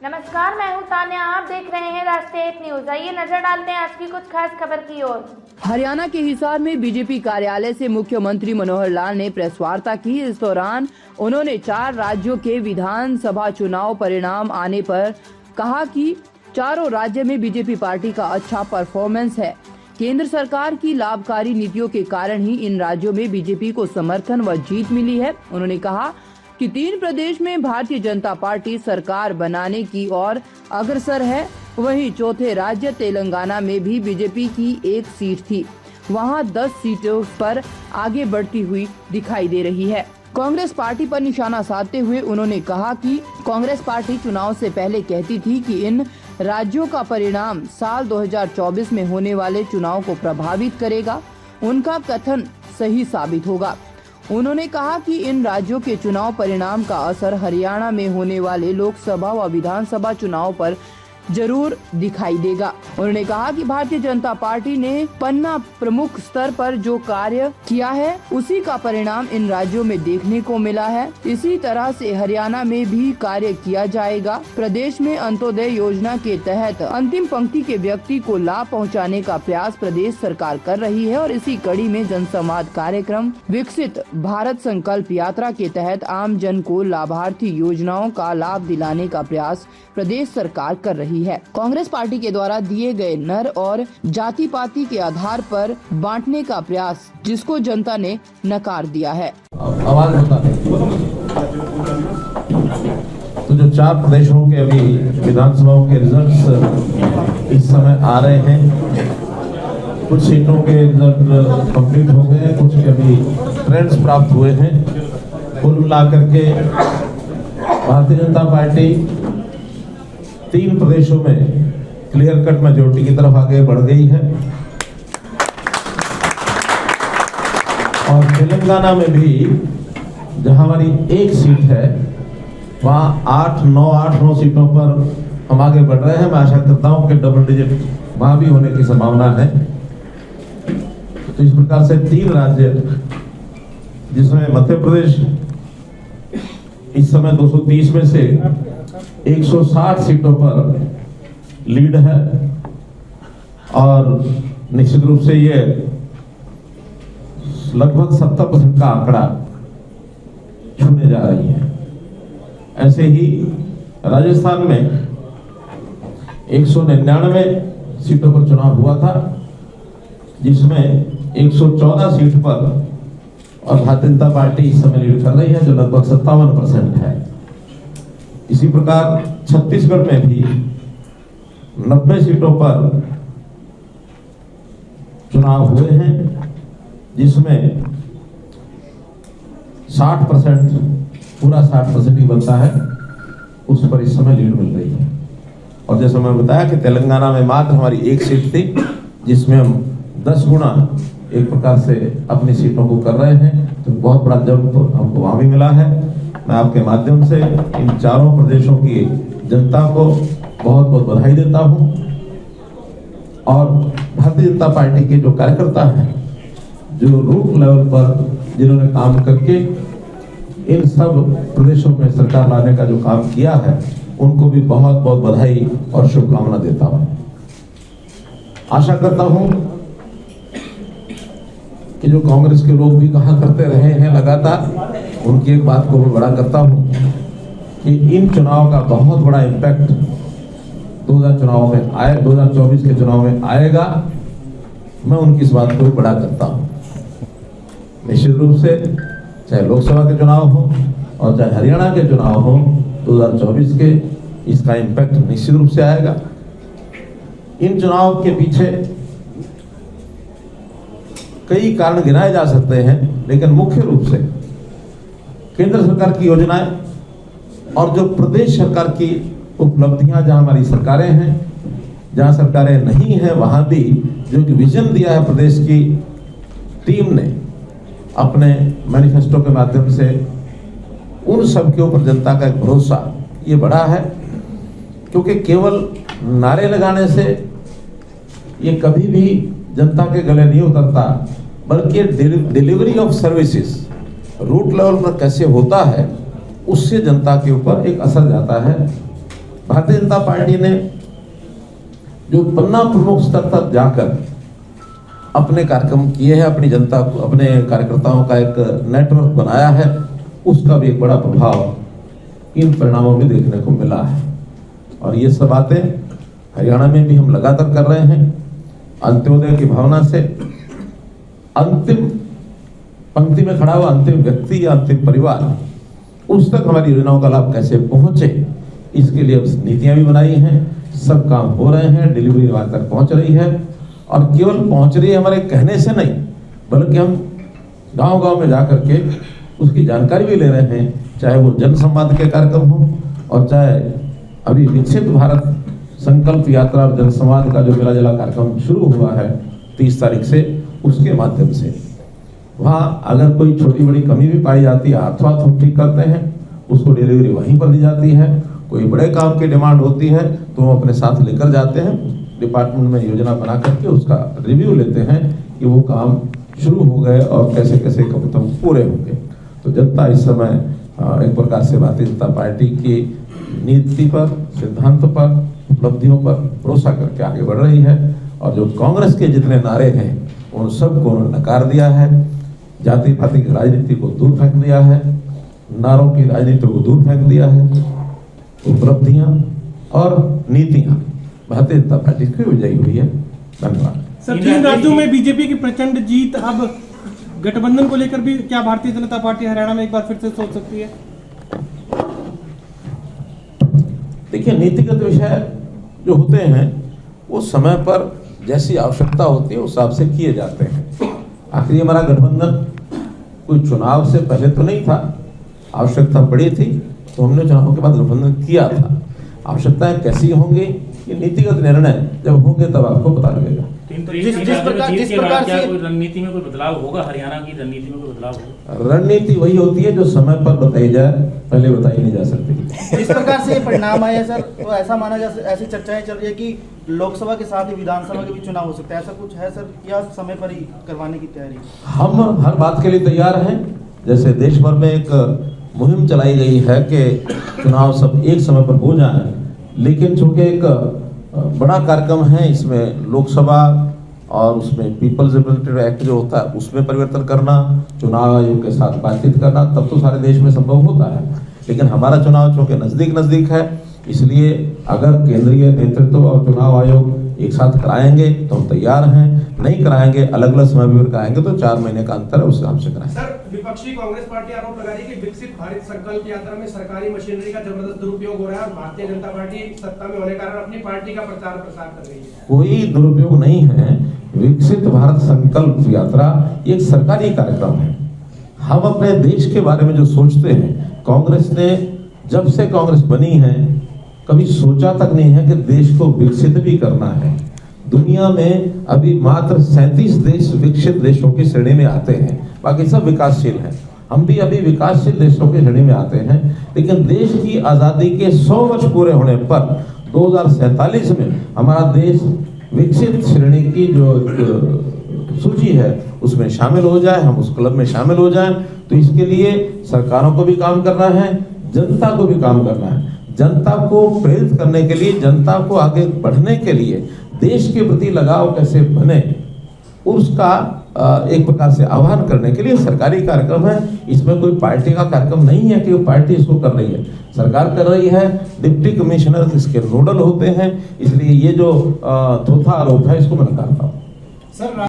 नमस्कार, मैं हूं तान्या। आप देख रहे हैं राष्ट्रीय एक न्यूज। आइए नजर डालते हैं आज की कुछ खास खबर की ओर। हरियाणा के हिसार में बीजेपी कार्यालय से मुख्यमंत्री मनोहर लाल ने प्रेस वार्ता की। इस दौरान उन्होंने 4 राज्यों के विधानसभा चुनाव परिणाम आने पर कहा कि चारों राज्य में बीजेपी पार्टी का अच्छा परफॉर्मेंस है। केंद्र सरकार की लाभकारी नीतियों के कारण ही इन राज्यों में बीजेपी को समर्थन व जीत मिली है। उन्होंने कहा कि 3 प्रदेश में भारतीय जनता पार्टी सरकार बनाने की ओर अग्रसर है। वहीं चौथे राज्य तेलंगाना में भी बीजेपी की 1 सीट थी, वहां 10 सीटों पर आगे बढ़ती हुई दिखाई दे रही है। कांग्रेस पार्टी पर निशाना साधते हुए उन्होंने कहा कि कांग्रेस पार्टी चुनाव से पहले कहती थी कि इन राज्यों का परिणाम साल 2024 में होने वाले चुनाव को प्रभावित करेगा। उनका कथन सही साबित होगा। उन्होंने कहा कि इन राज्यों के चुनाव परिणाम का असर हरियाणा में होने वाले लोकसभा व विधानसभा चुनाव पर जरूर दिखाई देगा। उन्होंने कहा कि भारतीय जनता पार्टी ने पन्ना प्रमुख स्तर पर जो कार्य किया है उसी का परिणाम इन राज्यों में देखने को मिला है। इसी तरह से हरियाणा में भी कार्य किया जाएगा। प्रदेश में अंत्योदय योजना के तहत अंतिम पंक्ति के व्यक्ति को लाभ पहुंचाने का प्रयास प्रदेश सरकार कर रही है और इसी कड़ी में जनसंवाद कार्यक्रम विकसित भारत संकल्प यात्रा के तहत आम जन को लाभार्थी योजनाओं का लाभ दिलाने का प्रयास प्रदेश सरकार कर रही है। कांग्रेस पार्टी के द्वारा दिए गए नर और जाति पाति के आधार पर बांटने का प्रयास जिसको जनता ने नकार दिया है। आवाज होता है तो जो 4 प्रदेशों के अभी विधानसभाओं के रिजल्ट्स इस समय आ रहे हैं। कुछ सीटों के रिजल्ट कंप्लीट हो गए हैं, कुछ के अभी ट्रेंड्स प्राप्त हुए हैं। कुल मिलाकर के भारतीय जनता पार्टी 3 प्रदेशों में क्लियर कट मेजॉरिटी की तरफ आगे बढ़ गई है और तेलंगाना में भी जहां हमारी 1 सीट है वहां 8-9 सीटों पर हम आगे बढ़ रहे हैं। मैं आशा करता हूं कि डबल डिजिट वहां भी होने की संभावना है। तो इस प्रकार से 3 राज्य जिसमें मध्य प्रदेश इस समय 230 में से 160 सीटों पर लीड है और निश्चित रूप से ये लगभग 70% का आंकड़ा छूने जा रही है। ऐसे ही राजस्थान में 199 सीटों पर चुनाव हुआ था जिसमें 114 सीट पर और भारतीय जनता पार्टी इस समय लीड कर रही है जो लगभग 57% है। इसी प्रकार छत्तीसगढ़ में भी 90 सीटों पर चुनाव हुए हैं जिसमें 60% पूरा 60% ही बनता है, उस पर इस समय लीड मिल रही है। और जैसे मैं बताया कि तेलंगाना में मात्र हमारी 1 सीट थी जिसमें हम 10 गुना एक प्रकार से अपनी सीटों को कर रहे हैं, तो बहुत बड़ा जंप हमको वहां भी मिला है। मैं आपके माध्यम से इन 4 प्रदेशों की जनता को बहुत बहुत बधाई देता हूं और भारतीय जनता पार्टी के जो कार्यकर्ता हैं जो रूट लेवल पर जिन्होंने काम करके इन सब प्रदेशों में सरकार लाने का जो काम किया है उनको भी बहुत बहुत बधाई और शुभकामना देता हूं। आशा करता हूं कि जो कांग्रेस के लोग भी कहा करते रहे हैं लगातार, उनकी एक बात को मैं बड़ा करता हूं कि इन चुनाव का बहुत बड़ा इम्पैक्ट 2024 के चुनाव में आएगा। मैं उनकी इस बात को बड़ा करता हूं। निश्चित रूप से चाहे लोकसभा के चुनाव हो और चाहे हरियाणा के चुनाव हो 2024 के, इसका इम्पैक्ट निश्चित रूप से आएगा। इन चुनाव के पीछे कई कारण गिनाए जा सकते हैं, लेकिन मुख्य रूप से केंद्र सरकार की योजनाएं और जो प्रदेश सरकार की उपलब्धियां, जहां हमारी सरकारें हैं, जहां सरकारें नहीं हैं वहां भी जो विजन दिया है प्रदेश की टीम ने अपने मैनिफेस्टो के माध्यम से, उन सब के ऊपर जनता का एक भरोसा ये बढ़ा है। क्योंकि केवल नारे लगाने से ये कभी भी जनता के गले नहीं उतरता, बल्कि delivery of services root level पर कैसे होता है उससे जनता के ऊपर एक असर जाता है। भारतीय जनता पार्टी ने जो पन्ना प्रमुख स्तर तक जाकर अपने कार्यक्रम किए हैं, अपनी जनता को, अपने कार्यकर्ताओं का एक नेटवर्क बनाया है, उसका भी एक बड़ा प्रभाव इन परिणामों में देखने को मिला है। और ये सब बातें हरियाणा में भी हम लगातार कर रहे हैं। अंत्योदय की भावना से अंतिम पंक्ति में खड़ा हुआ अंतिम व्यक्ति या अंतिम परिवार, उस तक हमारी योजनाओं का लाभ कैसे पहुंचे, इसके लिए अब नीतियां भी बनाई हैं, सब काम हो रहे हैं, डिलीवरी वहां तक पहुंच रही है। और केवल पहुंच रही है हमारे कहने से नहीं, बल्कि हम गांव-गांव में जाकर के उसकी जानकारी भी ले रहे हैं, चाहे वो जन संवाद के कार्यक्रम हो और चाहे अभी विकसित भारत संकल्प यात्रा और जन संवाद का जो मिला जुला कार्यक्रम शुरू हुआ है 30 तारीख से, उसके माध्यम से वहाँ अगर कोई छोटी बड़ी कमी भी पाई जाती है, अथवा हम ठीक करते हैं, उसको डिलीवरी वहीं पर दी जाती है। कोई बड़े काम की डिमांड होती है तो हम अपने साथ लेकर जाते हैं, डिपार्टमेंट में योजना बना करके उसका रिव्यू लेते हैं कि वो काम शुरू हो गए और कैसे कैसे कब तक पूरे होंगे। तो जनता इस समय एक प्रकार से भारतीय जनता पार्टी की नीति पर, सिद्धांत पर, उपलब्धियों पर भरोसा करके आगे बढ़ रही है। और जो कांग्रेस के जितने नारे हैं उन सबको उन्होंने नकार दिया है, जाति पाति की राजनीति को दूर फेंक दिया है, नारों की राजनीति को दूर फेंक दिया है। उपलब्धियां और नीतियां भारतीय जनता पार्टी की विजयी हुई है। धन्यवाद। सर, 3 राज्यों में बीजेपी की प्रचंड जीत, अब गठबंधन को लेकर भी क्या भारतीय जनता पार्टी हरियाणा में एक बार फिर से सोच सकती है? देखिए, नीतिगत विषय जो होते हैं वो समय पर जैसी आवश्यकता होती है उस हिसाब से किए जाते हैं। आखिर हमारा गठबंधन कोई चुनाव से पहले तो नहीं था, आवश्यकता पड़ी थी तो हमने चुनाव के बाद गठबंधन किया था। आवश्यकताएं कैसी होंगी, ये नीतिगत निर्णय जब होंगे तब आपको पता लगेगा। जिस प्रकार से कोई रणनीति में कोई बदलाव होगा, हरियाणा की रणनीति में कोई बदलाव होगा? रणनीति वही होती है जो समय पर बताई जाए, पहले बताई नहीं जा सकती। जिस प्रकार से ये परिणाम आए सर, तो ऐसा माना जा, ऐसी चर्चाएं चल रही है कि लोकसभा के साथ ही विधानसभा के भी चुनाव हो सकता है, ऐसा कुछ है सर, या समय पर ही करवाने की तैयारी? हम हर बात के लिए तैयार हैं। जैसे देश भर में एक मुहिम चलाई गई है कि चुनाव सब एक समय पर हो जाए, लेकिन चूंकि एक बड़ा कार्यक्रम है, इसमें लोकसभा और उसमें पीपल्स रिप्रेजेंटेटिव एक्ट जो होता है उसमें परिवर्तन करना, चुनाव आयोग के साथ बातचीत करना, तब तो सारे देश में संभव होता है। लेकिन हमारा चुनाव चूंकि नजदीक है, इसलिए अगर केंद्रीय नेतृत्व और चुनाव आयोग एक साथ कराएंगे तो हम तैयार हैं, नहीं कराएंगे, अलग अलग समय भी कराएंगे तो 4 महीने का अंतर है, उस हिसाब से कराएंगे। सर, विपक्षी कांग्रेस पार्टी आरोप लगा रही है कि विकसित भारत संकल्प यात्रा में सरकारी मशीनरी का जबरदस्त दुरुपयोग हो रहा है और भारतीय जनता पार्टी सत्ता में होने के कारण अपनी पार्टी का प्रचार प्रसार कर रही है। कोई दुरुपयोग नहीं है। विकसित भारत संकल्प यात्रा एक सरकारी कार्यक्रम है। हम अपने देश के बारे में जो सोचते हैं, कांग्रेस ने जब से कांग्रेस बनी है कभी सोचा तक नहीं है कि देश को विकसित भी करना है। दुनिया में अभी मात्र 37 देश विकसित देशों की श्रेणी में आते हैं, बाकी सब विकासशील हैं। हम भी अभी विकासशील देशों की श्रेणी में आते हैं। लेकिन देश की आज़ादी के 100 वर्ष पूरे होने पर 2047 में हमारा देश विकसित श्रेणी की जो सूची है उसमें शामिल हो जाए, हम उस क्लब में शामिल हो जाएं। तो इसके लिए सरकारों को भी काम करना है, जनता को भी काम करना है। जनता को प्रेरित करने के लिए, जनता को आगे बढ़ने के लिए, देश के प्रति लगाव कैसे बने, उसका एक प्रकार से आह्वान करने के लिए सरकारी कार्यक्रम है। इसमें कोई पार्टी का कार्यक्रम नहीं है कि वो पार्टी इसको कर रही है, सरकार कर रही है। डिप्टी कमिश्नर इसके नोडल होते हैं, इसलिए ये जो थोथा आरोप है इसको मैं नकारता हूँ।